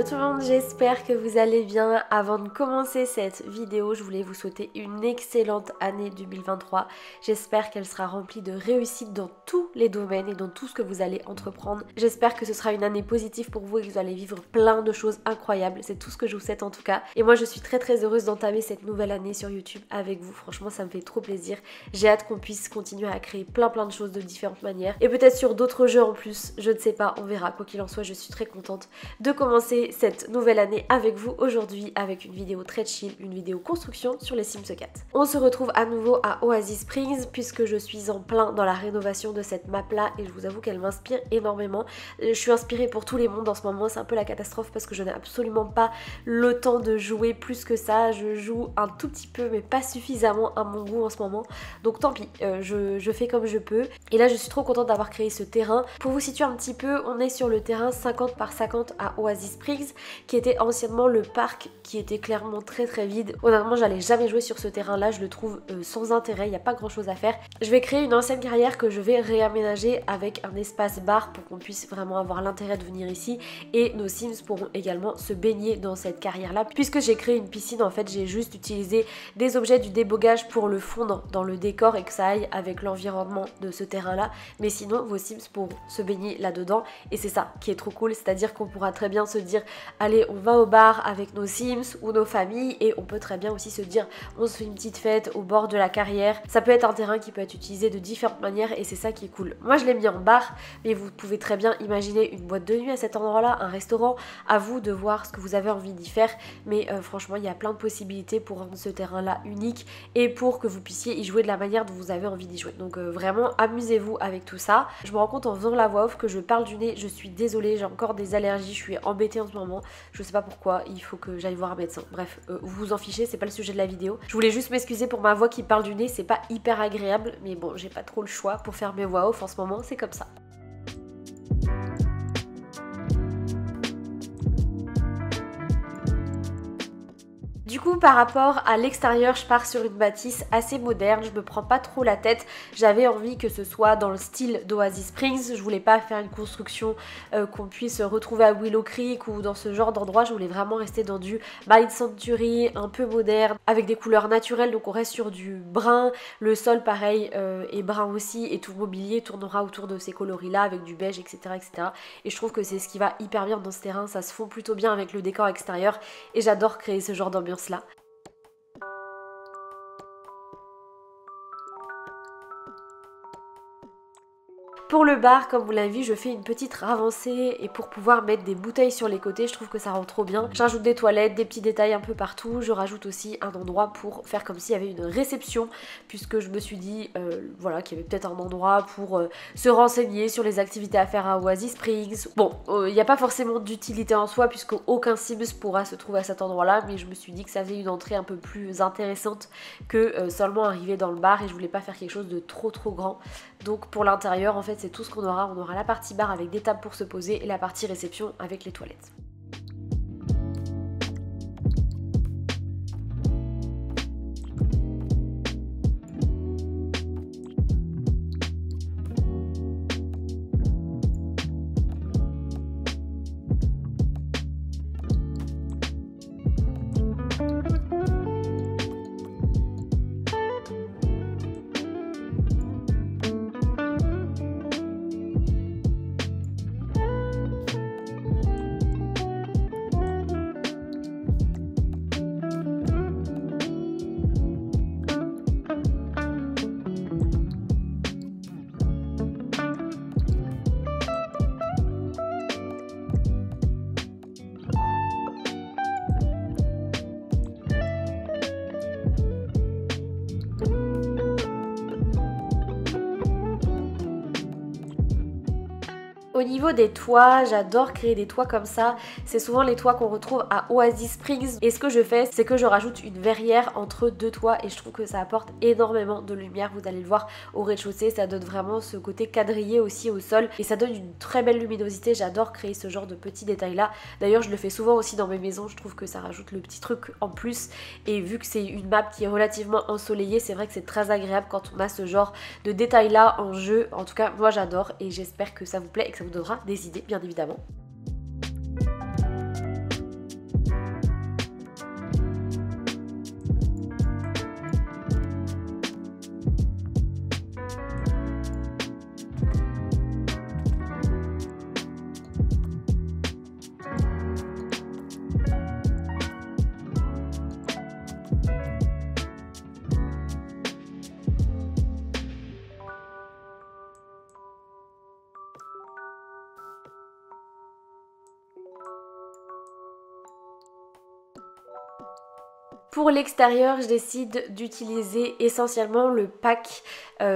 tout le monde, j'espère que vous allez bien. Avant de commencer cette vidéo, je voulais vous souhaiter une excellente année 2023. J'espère qu'elle sera remplie de réussite dans tous les domaines et dans tout ce que vous allez entreprendre. J'espère que ce sera une année positive pour vous et que vous allez vivre plein de choses incroyables. C'est tout ce que je vous souhaite en tout cas. Et moi je suis très heureuse d'entamer cette nouvelle année sur YouTube avec vous. Franchement ça me fait trop plaisir. J'ai hâte qu'on puisse continuer à créer plein de choses de différentes manières. Et peut-être sur d'autres jeux en plus, je ne sais pas, on verra. Quoi qu'il en soit, je suis très contente de commencer cette nouvelle année avec vous aujourd'hui avec une vidéo très chill, une vidéo construction sur les Sims 4. On se retrouve à nouveau à Oasis Springs puisque je suis en plein dans la rénovation de cette map là et je vous avoue qu'elle m'inspire énormément. Je suis inspirée pour tous les mondes en ce moment, c'est un peu la catastrophe parce que je n'ai absolument pas le temps de jouer plus que ça. Je joue un tout petit peu mais pas suffisamment à mon goût en ce moment, donc tant pis, je fais comme je peux. Et là je suis trop contente d'avoir créé ce terrain. Pour vous situer un petit peu, on est sur le terrain 50 par 50 à Oasis Springs qui était anciennement le parc qui était clairement très vide. Honnêtement j'allais jamais jouer sur ce terrain là, je le trouve sans intérêt, il n'y a pas grand chose à faire. Je vais créer une ancienne carrière que je vais réaménager avec un espace bar pour qu'on puisse vraiment avoir l'intérêt de venir ici et nos Sims pourront également se baigner dans cette carrière là. Puisque j'ai créé une piscine, en fait j'ai juste utilisé des objets du débogage pour le fondre dans le décor et que ça aille avec l'environnement de ce terrain là, mais sinon vos Sims pourront se baigner là-dedans et c'est ça qui est trop cool, c'est-à-dire qu'on pourra très bien se dire allez on va au bar avec nos Sims ou nos familles et on peut très bien aussi se dire on se fait une petite fête au bord de la carrière. Ça peut être un terrain qui peut être utilisé de différentes manières et c'est ça qui est cool. Moi je l'ai mis en bar mais vous pouvez très bien imaginer une boîte de nuit à cet endroit là, un restaurant, à vous de voir ce que vous avez envie d'y faire, mais franchement il y a plein de possibilités pour rendre ce terrain là unique et pour que vous puissiez y jouer de la manière dont vous avez envie d'y jouer. Donc vraiment amusez-vous avec tout ça. Je me rends compte en faisant la voix off que je parle du nez, je suis désolée, j'ai encore des allergies, je suis embêtée en ce moment, je sais pas pourquoi, il faut que j'aille voir un médecin. Bref, vous vous en fichez, c'est pas le sujet de la vidéo. Je voulais juste m'excuser pour ma voix qui parle du nez, c'est pas hyper agréable, mais bon, j'ai pas trop le choix pour faire mes voix off en ce moment, c'est comme ça. Du coup par rapport à l'extérieur je pars sur une bâtisse assez moderne, je me prends pas trop la tête, j'avais envie que ce soit dans le style d'Oasis Springs, je voulais pas faire une construction qu'on puisse retrouver à Willow Creek ou dans ce genre d'endroit, je voulais vraiment rester dans du Mid Century un peu moderne avec des couleurs naturelles, donc on reste sur du brun, le sol pareil est brun aussi et tout le mobilier tournera autour de ces coloris là avec du beige etc. Et je trouve que c'est ce qui va hyper bien dans ce terrain, ça se fond plutôt bien avec le décor extérieur et j'adore créer ce genre d'ambiance là. Pour le bar, comme vous l'avez vu, je fais une petite avancée et pour pouvoir mettre des bouteilles sur les côtés, je trouve que ça rend trop bien. J'ajoute des toilettes, des petits détails un peu partout. Je rajoute aussi un endroit pour faire comme s'il y avait une réception puisque je me suis dit voilà, qu'il y avait peut-être un endroit pour se renseigner sur les activités à faire à Oasis Springs. Bon, il n'y a pas forcément d'utilité en soi puisque aucun Sims pourra se trouver à cet endroit-là, mais je me suis dit que ça faisait une entrée un peu plus intéressante que seulement arriver dans le bar et je voulais pas faire quelque chose de trop grand. Donc pour l'intérieur en fait c'est tout ce qu'on aura. On aura la partie bar avec des tables pour se poser et la partie réception avec les toilettes. Au niveau des toits, j'adore créer des toits comme ça. C'est souvent les toits qu'on retrouve à Oasis Springs. Et ce que je fais, c'est que je rajoute une verrière entre deux toits et je trouve que ça apporte énormément de lumière. Vous allez le voir au rez-de-chaussée, ça donne vraiment ce côté quadrillé aussi au sol et ça donne une très belle luminosité. J'adore créer ce genre de petits détails là. D'ailleurs, je le fais souvent aussi dans mes maisons. Je trouve que ça rajoute le petit truc en plus. Et vu que c'est une map qui est relativement ensoleillée, c'est vrai que c'est très agréable quand on a ce genre de détails là en jeu. En tout cas, moi j'adore et j'espère que ça vous plaît et que ça vous donnera des idées, bien évidemment. Pour l'extérieur, je décide d'utiliser essentiellement le pack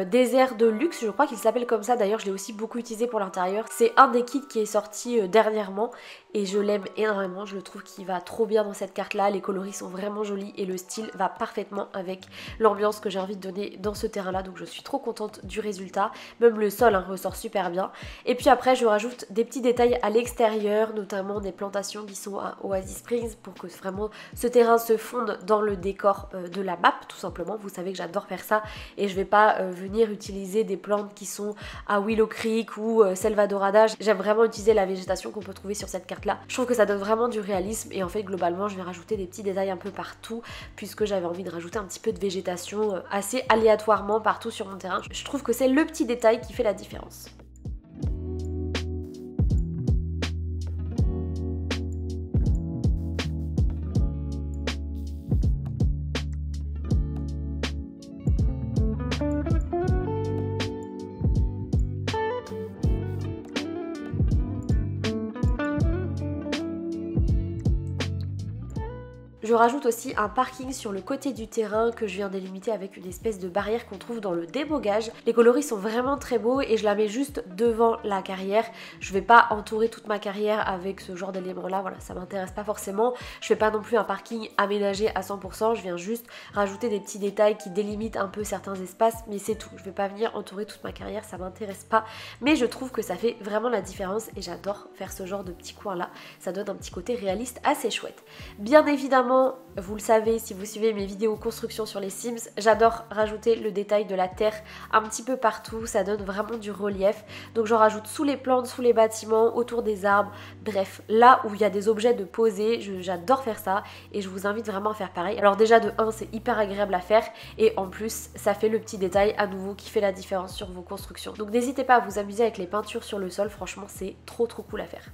désert de luxe, je crois qu'il s'appelle comme ça, d'ailleurs je l'ai aussi beaucoup utilisé pour l'intérieur. C'est un des kits qui est sorti dernièrement et je l'aime énormément, je le trouve qu'il va trop bien dans cette carte là, les coloris sont vraiment jolis et le style va parfaitement avec l'ambiance que j'ai envie de donner dans ce terrain là, donc je suis trop contente du résultat, même le sol ressort super bien. Et puis après je rajoute des petits détails à l'extérieur, notamment des plantations qui sont à Oasis Springs pour que vraiment ce terrain se fonde dans le décor de la map tout simplement. Vous savez que j'adore faire ça et je vais pas venir utiliser des plantes qui sont à Willow Creek ou Selva Dorada. J'aime vraiment utiliser la végétation qu'on peut trouver sur cette carte là. Je trouve que ça donne vraiment du réalisme et en fait globalement je vais rajouter des petits détails un peu partout puisque j'avais envie de rajouter un petit peu de végétation assez aléatoirement partout sur mon terrain. Je trouve que c'est le petit détail qui fait la différence. Je rajoute aussi un parking sur le côté du terrain que je viens délimiter avec une espèce de barrière qu'on trouve dans le débogage. Les coloris sont vraiment très beaux et je la mets juste devant la carrière. Je vais pas entourer toute ma carrière avec ce genre d'éléments là, voilà, ça m'intéresse pas forcément. Je fais pas non plus un parking aménagé à 100%, je viens juste rajouter des petits détails qui délimitent un peu certains espaces, mais c'est tout. Je vais pas venir entourer toute ma carrière, ça m'intéresse pas, mais je trouve que ça fait vraiment la différence et j'adore faire ce genre de petits coins là. Ça donne un petit côté réaliste assez chouette. Bien évidemment, vous le savez si vous suivez mes vidéos construction sur les Sims, j'adore rajouter le détail de la terre un petit peu partout, ça donne vraiment du relief. Donc j'en rajoute sous les plantes, sous les bâtiments, autour des arbres, bref, là où il y a des objets de poser, j'adore faire ça et je vous invite vraiment à faire pareil. Alors déjà de 1, c'est hyper agréable à faire et en plus ça fait le petit détail à nouveau qui fait la différence sur vos constructions. Donc n'hésitez pas à vous amuser avec les peintures sur le sol, franchement c'est trop cool à faire.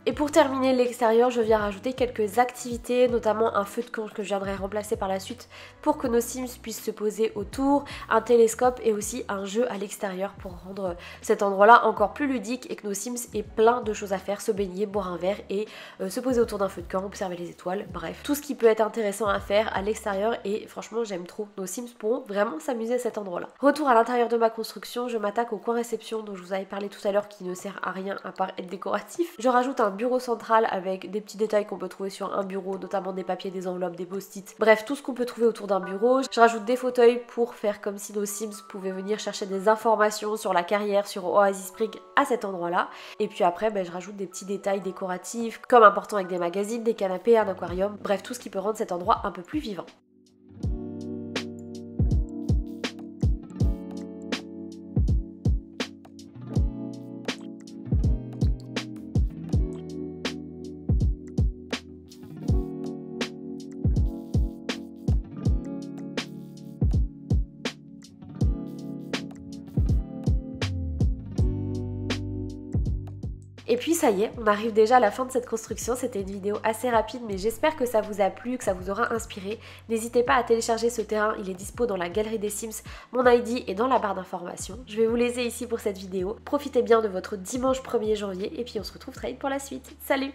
Et pour terminer l'extérieur, je viens rajouter quelques activités, notamment un feu de camp que je viendrai remplacer par la suite pour que nos Sims puissent se poser autour, un télescope et aussi un jeu à l'extérieur pour rendre cet endroit-là encore plus ludique et que nos Sims aient plein de choses à faire, se baigner, boire un verre et se poser autour d'un feu de camp, observer les étoiles, bref, tout ce qui peut être intéressant à faire à l'extérieur et franchement j'aime trop. Nos Sims pourront vraiment s'amuser à cet endroit-là. Retour à l'intérieur de ma construction, je m'attaque au coin réception dont je vous avais parlé tout à l'heure qui ne sert à rien à part être décoratif. Je rajoute un bureau central avec des petits détails qu'on peut trouver sur un bureau, notamment des papiers, des enveloppes, des post-it, bref tout ce qu'on peut trouver autour d'un bureau. Je rajoute des fauteuils pour faire comme si nos Sims pouvaient venir chercher des informations sur la carrière, sur Oasis Springs à cet endroit là. Et puis après je rajoute des petits détails décoratifs comme un portant avec des magazines, des canapés, un aquarium, bref tout ce qui peut rendre cet endroit un peu plus vivant. Et puis ça y est, on arrive déjà à la fin de cette construction, c'était une vidéo assez rapide mais j'espère que ça vous a plu, que ça vous aura inspiré. N'hésitez pas à télécharger ce terrain, il est dispo dans la galerie des Sims, mon ID est dans la barre d'informations. Je vais vous laisser ici pour cette vidéo, profitez bien de votre dimanche 1er janvier et puis on se retrouve très vite pour la suite. Salut!